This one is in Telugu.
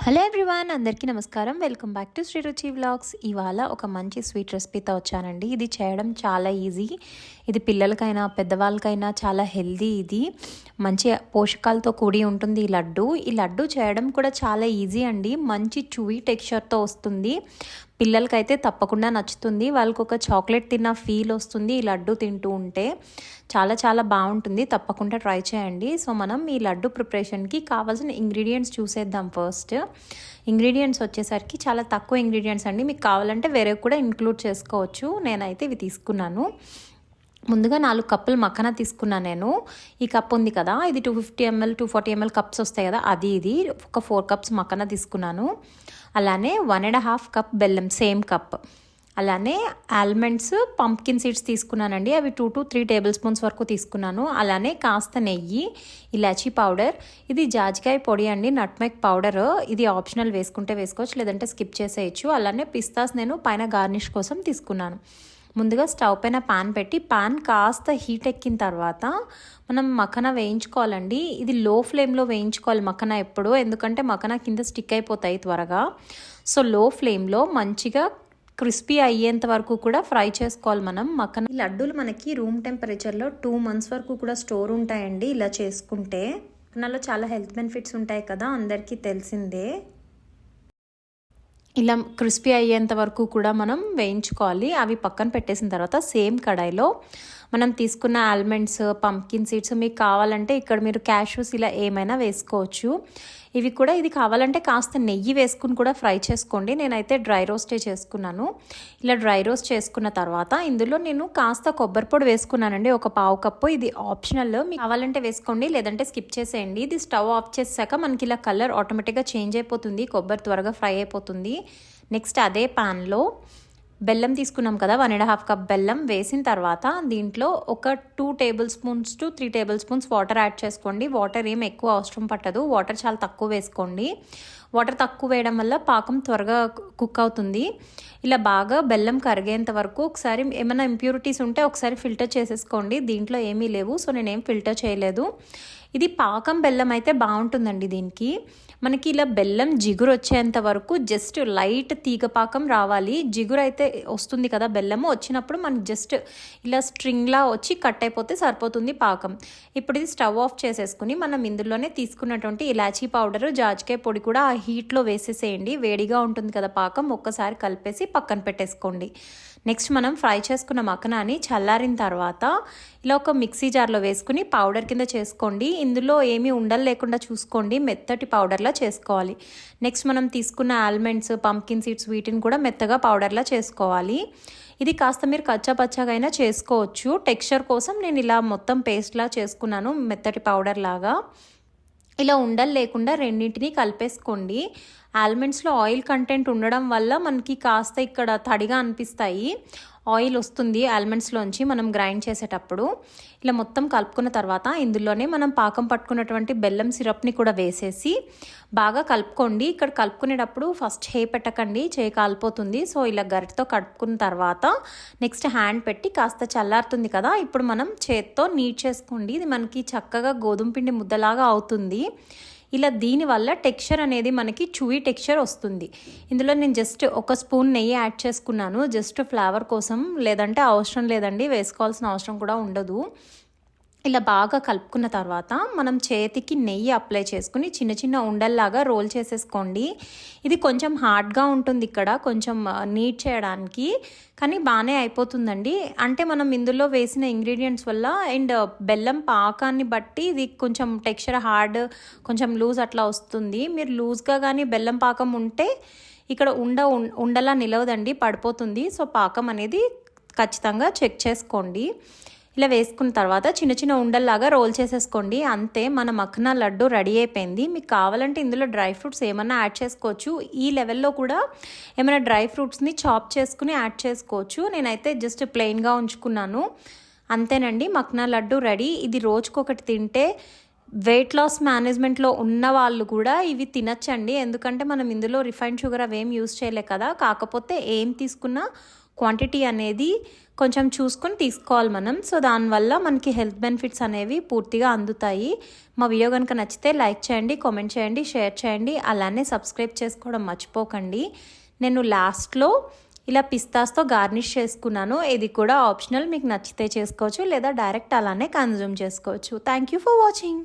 హలో ఎవ్రీవన్, అందరికీ నమస్కారం. వెల్కమ్ బ్యాక్ టు శ్రీ రుచి వ్లాగ్స్. ఇవాళ ఒక మంచి స్వీట్ రెసిపీతో వచ్చానండి. ఇది చేయడం చాలా ఈజీ. ఇది పిల్లలకైనా పెద్దవాళ్ళకైనా చాలా హెల్దీ. ఇది మంచి పోషకాలతో కూడి ఉంటుంది ఈ లడ్డు చేయడం కూడా చాలా ఈజీ అండి. మంచి చూవీ టెక్స్చర్తో వస్తుంది. పిల్లలకైతే తప్పకుండా నచ్చుతుంది. వాళ్ళకు ఒక చాక్లెట్ తిన్న ఫీల్ వస్తుంది ఈ లడ్డు తింటూ ఉంటే. చాలా చాలా బాగుంటుంది. తప్పకుండా ట్రై చేయండి. సో మనం ఈ లడ్డు ప్రిపరేషన్కి కావాల్సిన ఇంగ్రీడియంట్స్ చూసేద్దాం. ఫస్ట్ ఇంగ్రీడియంట్స్ వచ్చేసరికి చాలా తక్కువ ఇంగ్రీడియంట్స్ అండి. మీకు కావాలంటే వేరే కూడా ఇంక్లూడ్ చేసుకోవచ్చు. నేనైతే ఇవి తీసుకున్నాను. ముందుగా 4 కప్పులు మక్కన తీసుకున్నాను నేను. ఈ కప్ ఉంది కదా, ఇది 250 ml 240 ml కప్స్ వస్తాయి కదా, ఇది ఒక 4 కప్స్ మక్కన తీసుకున్నాను. అలానే 1.5 కప్ బెల్లం, సేమ్ కప్. అలానే ఆల్మండ్స్, పంప్కిన్ సీడ్స్ తీసుకున్నానండి. అవి 2 to 3 టేబుల్ స్పూన్స్ వరకు తీసుకున్నాను. అలానే కాస్త నెయ్యి, ఇలాచీ పౌడర్, ఇది జాజికాయ పొడి అండి, నట్మెగ్ పౌడర్. ఇది ఆప్షనల్, వేసుకుంటే వేసుకోవచ్చు, లేదంటే స్కిప్ చేసేయచ్చు. అలానే పిస్తాస్ నేను పైన గార్నిష్ కోసం తీసుకున్నాను. ముందుగా స్టవ్ పైన పాన్ పెట్టి, పాన్ కాస్త హీట్ ఎక్కిన తర్వాత మనం మక్కన వేయించుకోవాలండి. ఇది లో ఫ్లేమ్లో వేయించుకోవాలి మక్కన ఎప్పుడు, ఎందుకంటే మక్కన కింద స్టిక్ అయిపోతాయి త్వరగా. సో లో ఫ్లేమ్లో మంచిగా క్రిస్పీ అయ్యేంత వరకు కూడా ఫ్రై చేసుకోవాలి మనం మక్కన. ఈ లడ్డూలు మనకి రూమ్ టెంపరేచర్లో 2 months వరకు కూడా స్టోర్ ఉంటాయండి ఇలా చేసుకుంటే. మక్కనలో చాలా హెల్త్ బెనిఫిట్స్ ఉంటాయి కదా, అందరికీ తెలిసిందే. ఇలా క్రిస్పీ అయ్యేంత వరకు కూడా మనం వేయించుకోవాలి. అవి పక్కన పెట్టేసిన తర్వాత సేమ్ కడాయిలో మనం తీసుకున్న ఆల్మండ్స్, పంప్కిన్ సీడ్స్, మీకు కావాలంటే ఇక్కడ మీరు క్యాష్యూస్ ఇలా ఏమైనా వేసుకోవచ్చు. ఇవి కూడా, ఇది కావాలంటే కాస్త నెయ్యి వేసుకుని కూడా ఫ్రై చేసుకోండి. నేనైతే డ్రై రోస్టే చేసుకున్నాను. ఇలా డ్రై రోస్ట్ చేసుకున్న తర్వాత ఇందులో నేను కాస్త కొబ్బరి పొడి వేసుకున్నానండి, ఒక 1/2 కప్పు. ఇది ఆప్షనల్, మీకు కావాలంటే వేసుకోండి, లేదంటే స్కిప్ చేసేయండి. ఇది స్టవ్ ఆఫ్ చేసాక మనకి ఇలా కలర్ ఆటోమేటిక్గా చేంజ్ అయిపోతుంది, కొబ్బరి త్వరగా ఫ్రై అయిపోతుంది. నెక్స్ట్ అదే ప్యాన్లో బెల్లం తీసుకున్నాం కదా, 1.5 కప్ బెల్లం వేసిన తర్వాత దీంట్లో ఒక 2 table spoons to 3 table spoons water add చేసుకోండి. వాటర్ ఏం ఎక్కువ అవసరం పట్టదు, వాటర్ చాలా తక్కువ వేసుకోండి. వాటర్ తక్కువ వేయడం వల్ల పాకం త్వరగా కుక్ అవుతుంది. ఇలా బాగా బెల్లం కరిగేంత వరకు ఒకసారి, ఏమైనా ఇంప్యూరిటీస్ ఉంటే ఒకసారి ఫిల్టర్ చేసేసుకోండి. దీంట్లో ఏమీ లేవు, సో నేనేం ఫిల్టర్ చేయలేదు. ఇది పాకం బెల్లం అయితే బాగుంటుందండి. దీనికి మనకి ఇలా బెల్లం జిగురు వచ్చేంత వరకు జస్ట్ లైట్ తీగ పాకం రావాలి. జిగురు అయితే వస్తుంది కదా బెల్లము, వచ్చినప్పుడు మనకి జస్ట్ ఇలా స్ట్రింగ్లా వచ్చి కట్ అయిపోతే సరిపోతుంది పాకం. ఇప్పుడు ఇది స్టవ్ ఆఫ్ చేసేసుకుని మనం ఇందులోనే తీసుకున్నటువంటి ఇలాచీ పౌడర్, జాజికాయ పొడి కూడా ఆ హీట్లో వేసేసేయండి. వేడిగా ఉంటుంది కదా పాకం, ఒక్కసారి కలిపేసి పక్కన పెట్టేసుకోండి. నెక్స్ట్ మనం ఫ్రై చేసుకున్న మక్కనాన్ని చల్లారిన తర్వాత ఇలా ఒక మిక్సీ జార్లో వేసుకుని పౌడర్ కింద చేసుకోండి. ఇందులో ఏమీ ఉండలు లేకుండా చూసుకోండి, మెత్తటి పౌడర్లా చేసుకోవాలి. నెక్స్ట్ మనం తీసుకున్న ఆల్మండ్స్, పంప్కిన్ సీడ్స్, వీటిని కూడా మెత్తగా పౌడర్లా చేసుకోవాలి. ఇది కాస్త మీరు కచ్చాపచ్చాగా అయినా చేసుకోవచ్చు. టెక్స్చర్ కోసం నేను ఇలా మొత్తం పేస్ట్లా చేసుకున్నాను, మెత్తటి పౌడర్ లాగా. ఇలా ఉండలు లేకుండా రెండింటినీ కలిపేసుకోండి. ఆల్మండ్స్లో ఆయిల్ కంటెంట్ ఉండడం వల్ల మనకి కాస్త ఇక్కడ తడిగా అనిపిస్తాయి, ఆయిల్ వస్తుంది ఆల్మండ్స్లోంచి మనం గ్రైండ్ చేసేటప్పుడు. ఇలా మొత్తం కలుపుకున్న తర్వాత ఇందులోనే మనం పాకం పట్టుకున్నటువంటి బెల్లం సిరప్ని కూడా వేసేసి బాగా కలుపుకోండి. ఇక్కడ కలుపుకునేటప్పుడు ఫస్ట్ చేయి పెట్టకండి, చేయి కాలిపోతుంది. సో ఇలా గరిటతో కలుపుకున్న తర్వాత నెక్స్ట్ హ్యాండ్ పెట్టి కాస్త చల్లారుతుంది కదా, ఇప్పుడు మనం చేత్తో నీట్ చేసుకోండి. ఇది మనకి చక్కగా గోధుమ పిండి ముద్దలాగా అవుతుంది. ఇలా దీనివల్ల టెక్స్చర్ అనేది మనకి చూవీ టెక్స్చర్ వస్తుంది. ఇందులో నేను జస్ట్ 1 స్పూన్ నెయ్యి యాడ్ చేసుకున్నాను, జస్ట్ ఫ్లేవర్ కోసం, లేదంటే అవసరం లేదండి, వేసుకోవాల్సిన అవసరం కూడా ఉండదు. ఇలా బాగా కలుపుకున్న తర్వాత మనం చేతికి నెయ్యి అప్లై చేసుకుని చిన్న చిన్న ఉండల్లాగా రోల్ చేసేసుకోండి. ఇది కొంచెం హార్డ్గా ఉంటుంది ఇక్కడ, కొంచెం నీట్ చేయడానికి, కానీ బాగానే అయిపోతుందండి. అంటే మనం ఇందులో వేసిన ఇంగ్రీడియంట్స్ వల్ల అండ్ బెల్లం పాకాన్ని బట్టి ఇది కొంచెం టెక్స్చర్ హార్డ్, కొంచెం లూజ్ అట్లా వస్తుంది. మీరు లూజ్గా కానీ బెల్లం పాకం ఉంటే ఇక్కడ ఉండలా నిలవదండి, పడిపోతుంది. సో పాకం అనేది ఖచ్చితంగా చెక్ చేసుకోండి. ఇలా వేసుకున్న తర్వాత చిన్న చిన్న ఉండల్లాగా రోల్ చేసేసుకోండి. అంతే, మన మక్కన లడ్డు రెడీ అయిపోయింది. మీకు కావాలంటే ఇందులో డ్రై ఫ్రూట్స్ ఏమన్నా యాడ్ చేసుకోవచ్చు. ఈ లెవెల్లో కూడా ఏమైనా డ్రై ఫ్రూట్స్ని చాప్ చేసుకుని యాడ్ చేసుకోవచ్చు. నేనైతే జస్ట్ ప్లెయిన్గా ఉంచుకున్నాను. అంతేనండి, మక్కన లడ్డు రెడీ. ఇది రోజుకొకటి తింటే వెయిట్ లాస్ మేనేజ్మెంట్లో ఉన్న వాళ్ళు కూడా ఇవి తినచ్చండి, ఎందుకంటే మనం ఇందులో రిఫైన్డ్ షుగర్ అవేం యూజ్ చేయలే కదా. కాకపోతే ఏం తీసుకున్నా క్వాంటిటీ అనేది కొంచెం చూసుకొని తీసుకోవాలి మనం. సో దానివల్ల మనకి హెల్త్ బెనిఫిట్స్ అనేవి పూర్తిగా అందుతాయి. మా వీడియో కనుక నచ్చితే లైక్ చేయండి, కామెంట్ చేయండి, షేర్ చేయండి, అలానే సబ్స్క్రైబ్ చేసుకోవడం మర్చిపోకండి. నేను లాస్ట్లో ఇలా పిస్తాస్తో గార్నిష్ చేసుకున్నాను. ఇది కూడా ఆప్షనల్, మీకు నచ్చితే చేసుకోవచ్చు లేదా డైరెక్ట్ అలానే కన్జ్యూమ్ చేసుకోవచ్చు. Thank you for watching.